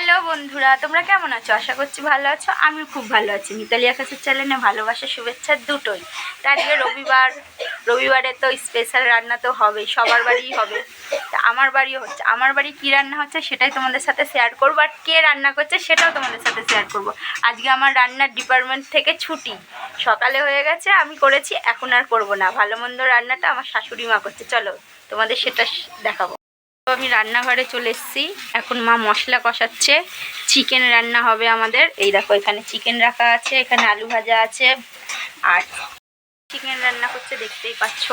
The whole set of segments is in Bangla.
হ্যালো বন্ধুরা, তোমরা কেমন আছো? আশা করছি ভালো আছো। আমি খুব ভালো আছি। মিতালি আকাশের চ্যানেলে ভালোবাসা শুভেচ্ছা দুটোই। তা আজকে রবিবারে তো স্পেশাল রান্না তো হবেই, সবার বাড়িই হবে। তা আমার বাড়িও হচ্ছে। আমার বাড়ি কী রান্না হচ্ছে সেটাই তোমাদের সাথে শেয়ার করবো, আর কে রান্না করছে সেটাও তোমাদের সাথে শেয়ার করবো। আজকে আমার রান্নার ডিপার্টমেন্ট থেকে ছুটি, সকালে হয়ে গেছে, আমি করেছি, এখন আর করবো না। ভালো মন্দ রান্নাটা আমার শাশুড়ি মা করছে। চলো তোমাদের সেটা দেখাবো। আমি রান্নাঘরে চলে এসেছি। এখন মা মশলা কষাচ্ছে। চিকেন রান্না হবে আমাদের। এই দেখো, এখানে চিকেন রাখা আছে, এখানে আলু ভাজা আছে, আর চিকেন রান্না করছে, দেখতেই পাচ্ছ।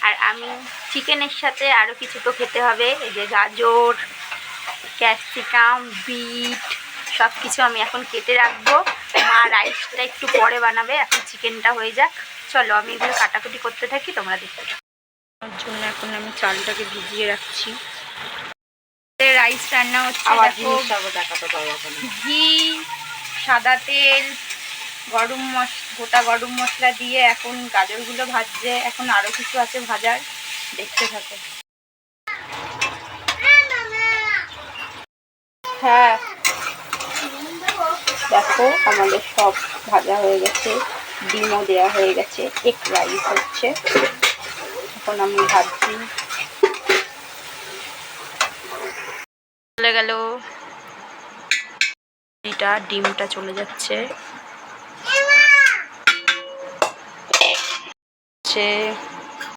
আর আমি চিকেনের সাথে আরও কিছু তো খেতে হবে। এই যে গাজর, ক্যাপসিকাম, বিট সব কিছু আমি এখন কেটে রাখবো। মা রাইসটা একটু পরে বানাবে, এখন চিকেনটা হয়ে যাক। চলো আমি এগুলো কাটাকুটি করতে থাকি, তোমরা দেখতে। তার জন্য এখন আমি চালটাকে ভিজিয়ে রাখছি। রাইস রান্না হচ্ছে, দেখো, ঘি, সাদা তেল, গোটা গরম মশলা দিয়ে এখন গাজরগুলো ভাজছে। এখন আরও কিছু আছে ভাজার, দেখতে থাকো। হ্যাঁ, দেখো আমাদের সব ভাজা হয়ে গেছে, ডিমও দেওয়া হয়ে গেছে, এক রাইস হচ্ছে। এখন আমি ভাবছি চলে গেল, ডিমটা চলে যাচ্ছে।